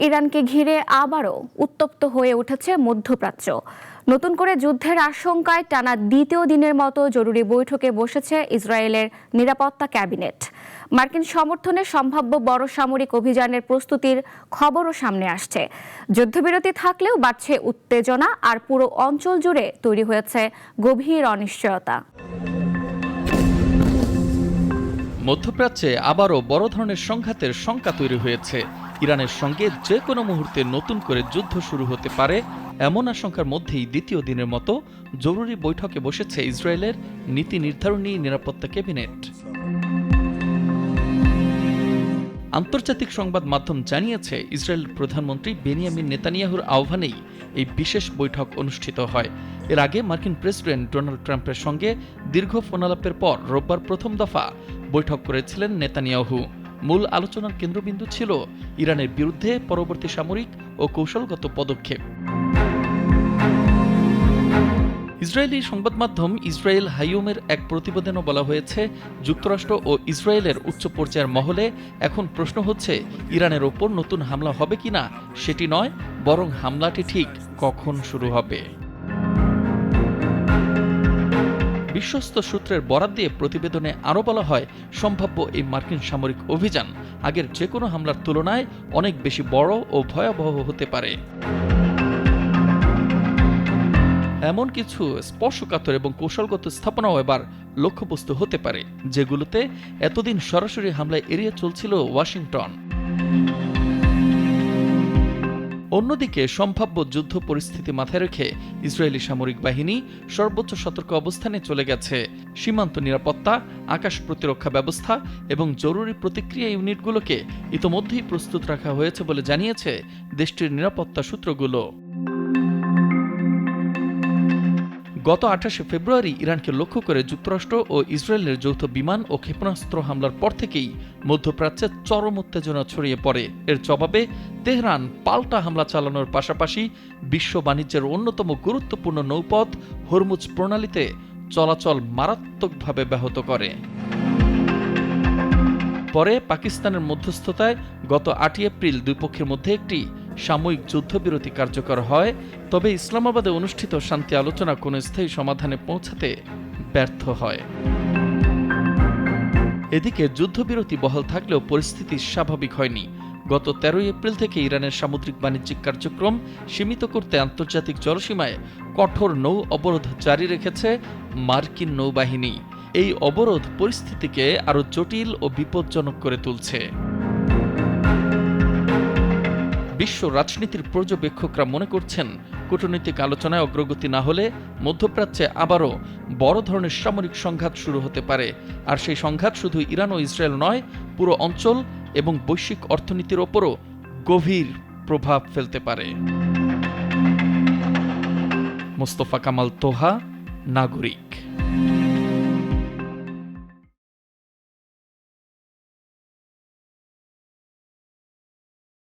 ইরানকে ঘিরে আবারও উত্তপ্ত হয়ে উঠেছে মধ্যপ্রাচ্য। নতুন করে যুদ্ধের আশঙ্কায় টানা দ্বিতীয় দিনের মতো জরুরি বৈঠকে বসেছে ইসরায়েলের নিরাপত্তা ক্যাবিনেট। মার্কিন সমর্থনে সম্ভাব্য বড় সামরিক অভিযানের প্রস্তুতির খবরও সামনে আসছে। যুদ্ধবিরতি থাকলেও বাড়ছে উত্তেজনা, আর পুরো অঞ্চল জুড়ে তৈরি হয়েছে গভীর অনিশ্চয়তা। মধ্যপ্রাচ্যে আবারও বড় ধরনের সংঘাতের শঙ্কা তৈরি হয়েছে। ইরানের সঙ্গে যে কোনো মুহূর্তে নতুন করে যুদ্ধ শুরু হতে পারে, এমন আশঙ্কার মধ্যেই দ্বিতীয় দিনের মতো জরুরি বৈঠকে বসেছে ইসরায়েলের নীতি নির্ধারণী নিরাপত্তা ক্যাবিনেট। আন্তর্জাতিক সংবাদ মাধ্যম জানিয়েছে, ইসরায়েল প্রধানমন্ত্রী বেনিয়ামিন নেতানিয়াহুর আহ্বানেই এই বিশেষ বৈঠক অনুষ্ঠিত হয়। এর আগে মার্কিন প্রেসিডেন্ট ডোনাল্ড ট্রাম্পের সঙ্গে দীর্ঘ ফোনালাপের পর রোববার প্রথম দফা বৈঠক করেছিলেন নেতানিয়াহু। মূল আলোচনার কেন্দ্রবিন্দু ছিল ইরানের বিরুদ্ধে পরবর্তী সামরিক ও কৌশলগত পদক্ষেপ। ইসরায়েলি সংবাদ মাধ্যম ইসরায়েল হাইওমের এক প্রতিবেদনে বলা হয়েছে, যুক্তরাষ্ট্র ও ইসরায়েলের উচ্চ পর্যায়ের মহলে এখন প্রশ্ন হচ্ছে, ইরানের ওপর নতুন হামলা হবে কিনা সেটি নয়, বরং হামলাটি ঠিক কখন শুরু হবে। বিশ্বস্ত সূত্রের বরাত দিয়ে প্রতিবেদনে আরও বলা হয়, সম্ভাব্য এই মার্কিন সামরিক অভিযান আগের যে কোনো হামলার তুলনায় অনেক বেশি বড় ও ভয়াবহ হতে পারে। এমন কিছু স্পর্শকাতর এবং কৌশলগত স্থাপনাও এবার লক্ষ্যবস্তু হতে পারে, যেগুলোতে এতদিন সরাসরি হামলায় এড়িয়ে চলছিল ওয়াশিংটন। অন্যদিকে সম্ভাব্য যুদ্ধ পরিস্থিতি মাথায় রেখে ইসরায়েলি সামরিক বাহিনী সর্বোচ্চ সতর্ক অবস্থানে চলে গেছে। সীমান্ত নিরাপত্তা, আকাশ প্রতিরক্ষা ব্যবস্থা এবং জরুরি প্রতিক্রিয়া ইউনিটগুলোকে ইতোমধ্যেই প্রস্তুত রাখা হয়েছে বলে জানিয়েছে দেশটির নিরাপত্তা সূত্রগুলো। গত 28 ফেব্রুয়ারি ইরানকে লক্ষ্য করে যুক্তরাষ্ট্র ও ইসরায়েলের যৌথ বিমান ও ক্ষেপণাস্ত্র হামলার পর থেকেই মধ্যপ্রাচ্যে চরম উত্তেজনা ছড়িয়ে পড়ে। এর জবাবে তেহরান পাল্টা হামলা চালানোর পাশাপাশি বিশ্ব বাণিজ্যের অন্যতম গুরুত্বপূর্ণ নৌপথ হরমুজ প্রণালীতে চলাচল মারাত্মকভাবে ব্যাহত করে। পরে পাকিস্তানের মধ্যস্থতায় গত 8 এপ্রিল দুই পক্ষের মধ্যে একটি সাময়িক যুদ্ধবিরতি কার্যকর হয়, তবে ইসলামাবাদে অনুষ্ঠিত শান্তি আলোচনা কোনো স্থায়ী সমাধানে পৌঁছাতে ব্যর্থ হয়। এদিকে যুদ্ধবিরতি বহাল থাকলেও পরিস্থিতি স্বাভাবিক হয়নি। গত 13 এপ্রিল থেকে ইরানের সামুদ্রিক বাণিজ্যিক কার্যক্রম সীমিত করতে আন্তর্জাতিক জলসীমায় কঠোর নৌ অবরোধ জারি রেখেছে মার্কিন নৌবাহিনী। এই অবরোধ পরিস্থিতিকে আরও জটিল ও বিপজ্জনক করে তুলছে। বিশ্ব রাজনীতির পর্যবেক্ষকরা মনে করছেন, কূটনৈতিক আলোচনায় অগ্রগতি না হলে মধ্যপ্রাচ্যে আবারও বড় ধরনের সামরিক সংঘাত শুরু হতে পারে। আর সেই সংঘাত শুধু ইরান ও ইসরায়েল নয়, পুরো অঞ্চল এবং বৈশ্বিক অর্থনীতির ওপরও গভীর প্রভাব ফেলতে পারে। মোস্তফা কামাল তোহা, নাগরিক।